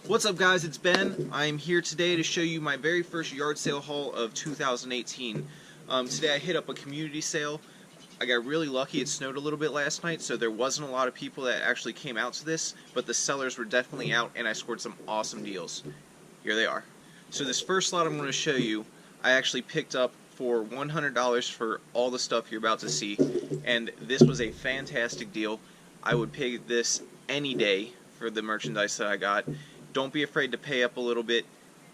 What's up guys, it's Ben. I'm here today to show you my very first yard sale haul of 2018. Today I hit up a community sale. I got really lucky. It snowed a little bit last night, so there wasn't a lot of people that actually came out to this, but the sellers were definitely out and I scored some awesome deals. Here they are. So this first lot I'm going to show you, I actually picked up for $100 for all the stuff you're about to see, and this was a fantastic deal. I would pay this any day for the merchandise that I got. Don't be afraid to pay up a little bit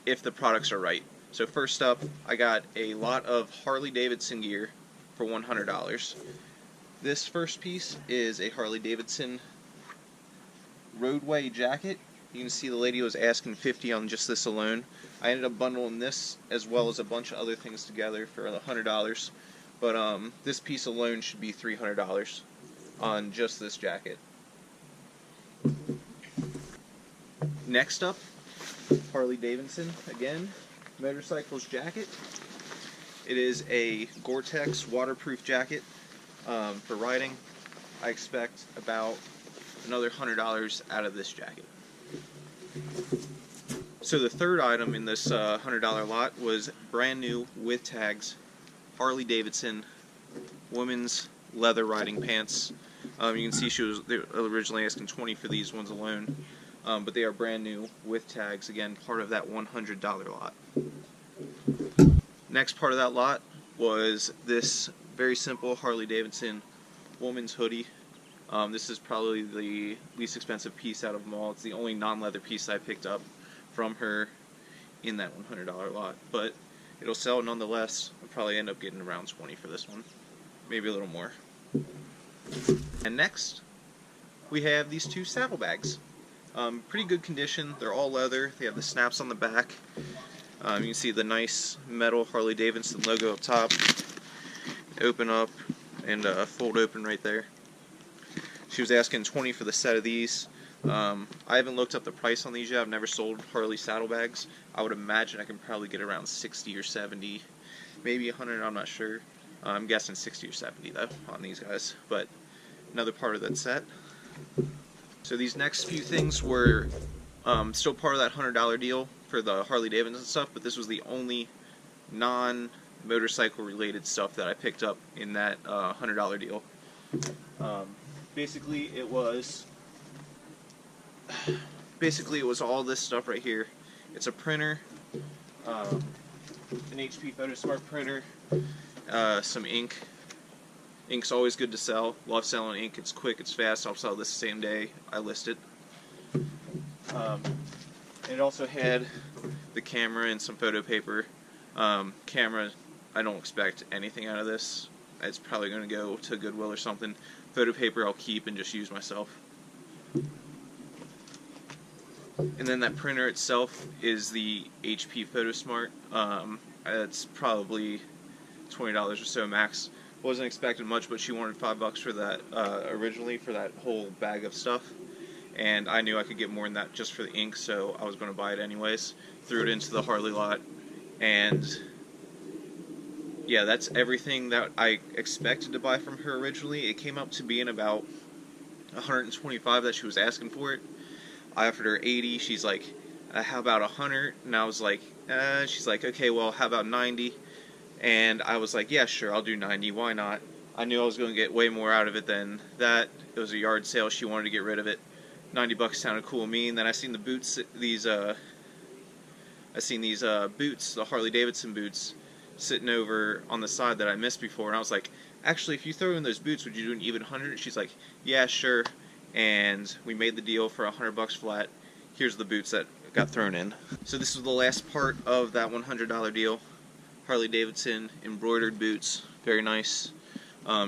if the products are right. So first up, I got a lot of Harley Davidson gear for $100. This first piece is a Harley Davidson roadway jacket. You can see the lady was asking $50 on just this alone. I ended up bundling this as well as a bunch of other things together for $100. But this piece alone should be $300 on just this jacket. Next up, Harley Davidson again, motorcycles jacket. It is a Gore-Tex waterproof jacket for riding. I expect about another $100 out of this jacket. So the third item in this $100 lot was brand new with tags, Harley Davidson women's leather riding pants. You can see they were originally asking $20 for these ones alone. But they are brand new with tags, again part of that $100 lot. Next part of that lot was this very simple Harley Davidson woman's hoodie. This is probably the least expensive piece out of them all. It's the only non-leather piece I picked up from her in that $100 lot, but it'll sell nonetheless. I'll probably end up getting around $20 for this one, maybe a little more. And next we have these two saddlebags. Pretty good condition. They're all leather. They have the snaps on the back. You can see the nice metal Harley Davidson logo up top. Open up and fold open right there. She was asking $20 for the set of these. I haven't looked up the price on these yet. I've never sold Harley saddlebags. I would imagine I can probably get around 60 or 70, maybe 100. I'm not sure. I'm guessing 60 or 70 though on these guys. But another part of that set. So these next few things were still part of that $100 deal for the Harley Davidson stuff, but this was the only non-motorcycle related stuff that I picked up in that $100 deal. Basically it was all this stuff right here. It's a printer, an HP Photosmart printer, some ink. Ink's always good to sell. Love selling ink. It's quick, it's fast. I'll sell this the same day I list it. It also had the camera and some photo paper. Camera, I don't expect anything out of this. It's probably going to go to Goodwill or something. Photo paper I'll keep and just use myself. And then that printer itself is the HP Photosmart. It's probably $20 or so max. Wasn't expecting much, but she wanted $5 for that originally for that whole bag of stuff, and I knew I could get more than that just for the ink, so I was going to buy it anyways. Threw it into the Harley lot, and yeah, that's everything that I expected to buy from her originally. It came up to being about $125 that she was asking for it. I offered her $80. She's like, how about $100? And I was like, she's like, okay, well, how about $90? And I was like, yeah, sure, I'll do $90, why not? I knew I was going to get way more out of it than that. It was a yard sale, she wanted to get rid of it. $90 sounded cool to me, and then I seen the boots, these boots, the Harley Davidson boots, sitting over on the side that I missed before, and I was like, actually, if you throw in those boots, would you do an even 100? She's like, yeah, sure, and we made the deal for $100 flat. Here's the boots that got thrown in. So this was the last part of that $100 deal. Harley Davidson embroidered boots, very nice.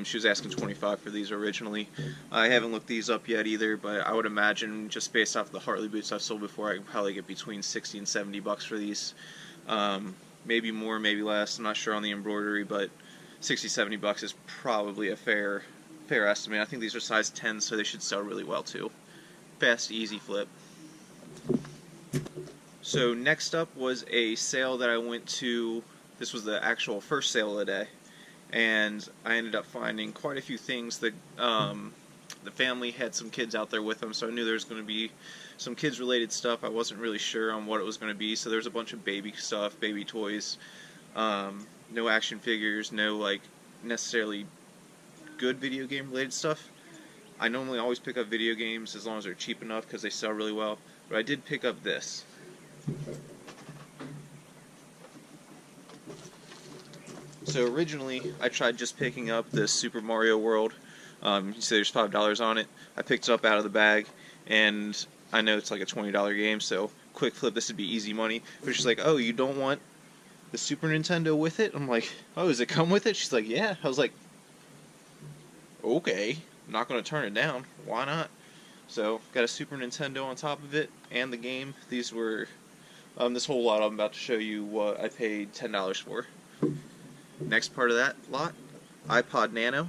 She was asking $25 for these originally. I haven't looked these up yet either, but I would imagine just based off the Harley boots I've sold before, I could probably get between $60 and $70 for these. Maybe more, maybe less. I'm not sure on the embroidery, but $60, $70 is probably a fair estimate. I think these are size 10, so they should sell really well too. Fast, easy flip. So next up was a sale that I went to. This was the actual first sale of the day, and I ended up finding quite a few things that the family had some kids out there with them, so I knew there was going to be some kids related stuff. I wasn't really sure on what it was going to be, so there's a bunch of baby stuff, baby toys, no action figures, no like necessarily good video game related stuff. I normally always pick up video games as long as they're cheap enough because they sell really well, but I did pick up this. So originally I tried just picking up this Super Mario World. You say there's $5 on it. I picked it up out of the bag, and I know it's like a $20 game, so quick flip, this would be easy money. But she's like, oh, you don't want the Super Nintendo with it? I'm like, oh, does it come with it? She's like, yeah. I was like, okay, I'm not going to turn it down. Why not? So, got a Super Nintendo on top of it, and the game. These were, this whole lot I'm about to show you what I paid $10 for. Next part of that lot, iPod Nano.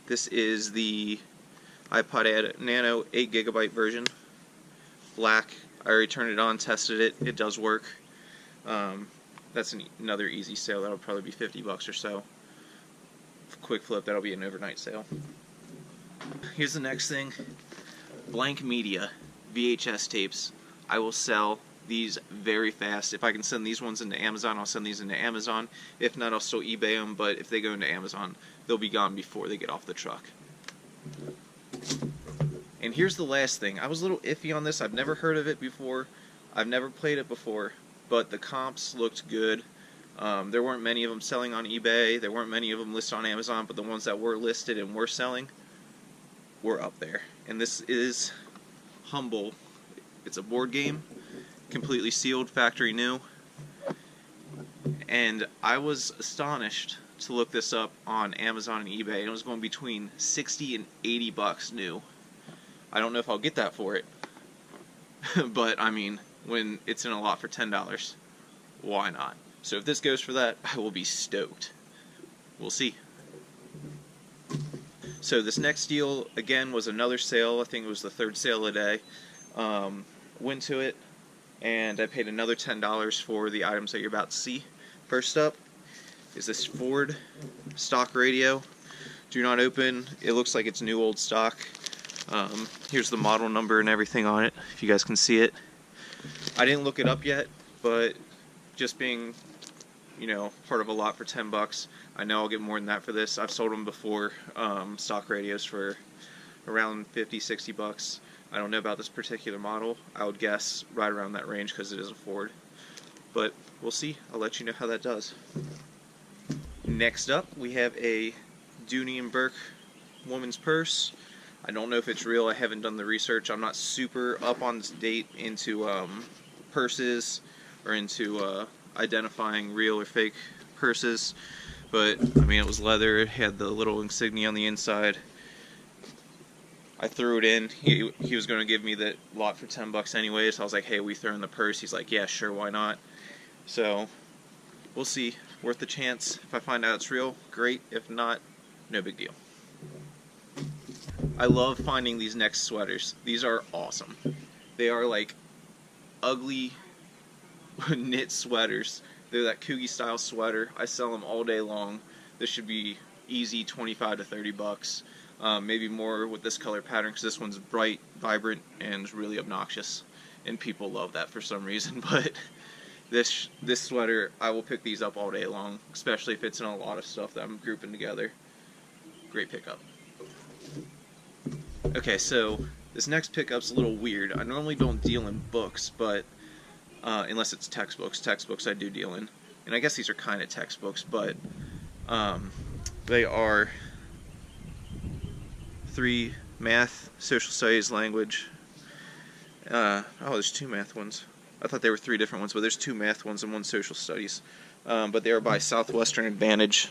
This is the iPod Nano 8GB version. Black. I already turned it on, tested it. It does work. That's another easy sale. That'll probably be $50 or so. Quick flip, that'll be an overnight sale. Here's the next thing. Blank media. VHS tapes. I will sell these very fast. If I can send these ones into Amazon, I'll send these into Amazon. If not, I'll still eBay them, but if they go into Amazon, they'll be gone before they get off the truck. And here's the last thing. I was a little iffy on this. I've never heard of it before. I've never played it before, but the comps looked good. There weren't many of them selling on eBay. There weren't many of them listed on Amazon, but the ones that were listed and were selling were up there. And this is Humble. It's a board game, completely sealed, factory new. And I was astonished to look this up on Amazon and eBay, and it was going between $60 and $80 new. I don't know if I'll get that for it, but I mean, when it's in a lot for $10, why not? So if this goes for that, I will be stoked. We'll see. So this next deal, again, was another sale. I think it was the third sale of the day. Went to it, and I paid another $10 for the items that you're about to see. First up is this Ford stock radio. Do not open. It looks like it's new old stock. Here's the model number and everything on it, if you guys can see it. I didn't look it up yet, but just being, you know, part of a lot for $10, I know I'll get more than that for this. I've sold them before, stock radios for around $50, $60. I don't know about this particular model. I would guess right around that range because it is a Ford. But we'll see. I'll let you know how that does. Next up, we have a Dooney & Burke woman's purse. I don't know if it's real. I haven't done the research. I'm not super up on date into purses or into identifying real or fake purses. But, I mean, it was leather. It had the little insignia on the inside. I threw it in. He was going to give me the lot for $10 anyway, so I was like, hey, we throw in the purse. He's like, yeah, sure, why not? So, we'll see. Worth the chance. If I find out it's real, great. If not, no big deal. I love finding these next sweaters. These are awesome. They are like ugly knit sweaters. They're that Coogie style sweater. I sell them all day long. This should be easy $25 to $30. Maybe more with this color pattern because this one's bright, vibrant, and really obnoxious. And people love that for some reason. But this sweater, I will pick these up all day long, especially if it's in a lot of stuff that I'm grouping together. Great pickup. Okay, so this next pickup's a little weird. I normally don't deal in books, but unless it's textbooks. Textbooks I do deal in. And I guess these are kind of textbooks, but they are 3 math, social studies, language. Oh, there's 2 math ones. I thought there were 3 different ones, but there's 2 math ones and 1 social studies. But they are by Southwestern Advantage.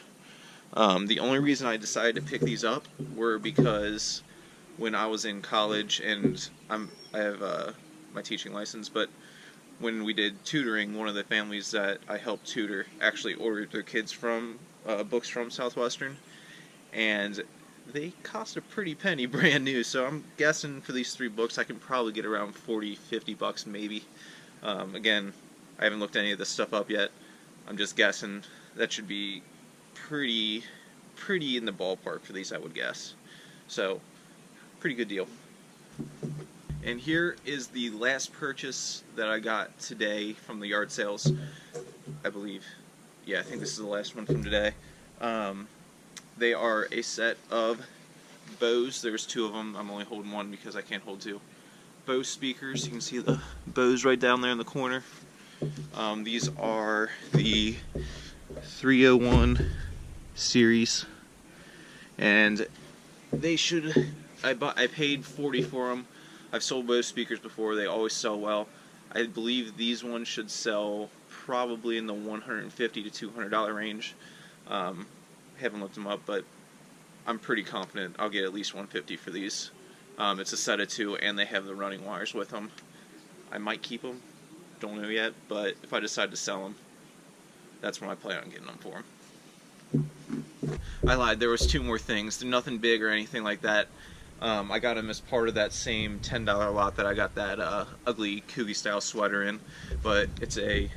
The only reason I decided to pick these up were because when I was in college, and I have my teaching license, but when we did tutoring, one of the families that I helped tutor actually ordered their kids from books from Southwestern, and they cost a pretty penny brand new, so I'm guessing for these 3 books I can probably get around $40, $50 maybe. Again, I haven't looked any of this stuff up yet. I'm just guessing. That should be pretty in the ballpark for these, I would guess. So pretty good deal. And here is the last purchase that I got today from the yard sales, I believe. Yeah, I think this is the last one from today. They are a set of Bose. There's two of them. I'm only holding one because I can't hold two. Bose speakers. You can see the Bose right down there in the corner. These are the 301 series, and they should. I paid $40 for them. I've sold Bose speakers before. They always sell well. I believe these ones should sell probably in the $150 to $200 range. Haven't looked them up, but I'm pretty confident I'll get at least $150 for these. It's a set of two, and they have the running wires with them. I might keep them. Don't know yet, but if I decide to sell them, that's when I plan on getting them for them. I lied. There was two more things. They're nothing big or anything like that. I got them as part of that same $10 lot that I got that ugly Coogie style sweater in, but it's a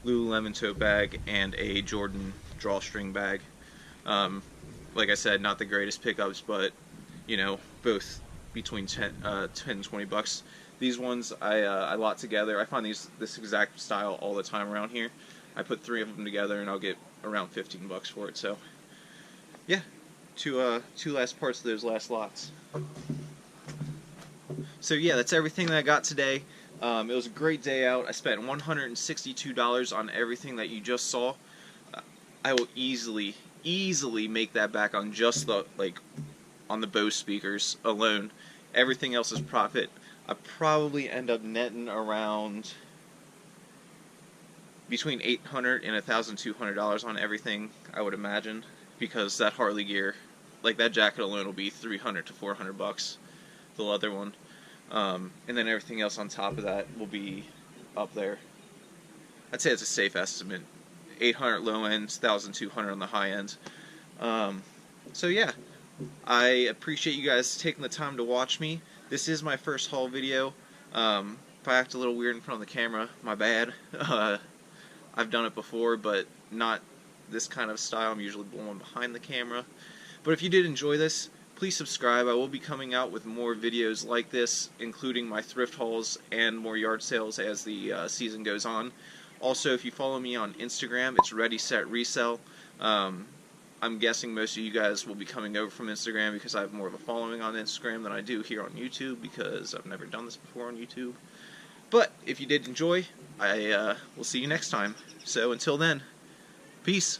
Lululemon tote bag and a Jordan drawstring bag. Like I said, not the greatest pickups, but you know, both between 10 and 20 bucks. These ones I lot together. I find this exact style all the time around here. I put 3 of them together and I'll get around 15 bucks for it. So yeah, two last parts of those last lots. So yeah, that's everything that I got today. It was a great day out. I spent $162 on everything that you just saw. I will easily make that back on just the on the Bose speakers alone. Everything else is profit. I probably end up netting around between $800 and $1,200 on everything, I would imagine, because that Harley gear, like that jacket alone, will be $300 to $400, the leather one, and then everything else on top of that will be up there. I'd say it's a safe estimate. $800 low end, $1,200 on the high end. So yeah, I appreciate you guys taking the time to watch me. This is my first haul video. If I act a little weird in front of the camera, my bad. I've done it before, but not this kind of style. I'm usually the one behind the camera. But if you did enjoy this, please subscribe. I will be coming out with more videos like this, including my thrift hauls and more yard sales as the season goes on. Also, if you follow me on Instagram, it's Ready, Set, Resell. I'm guessing most of you guys will be coming over from Instagram because I have more of a following on Instagram than I do here on YouTube, because I've never done this before on YouTube. But if you did enjoy, I will see you next time. So until then, peace.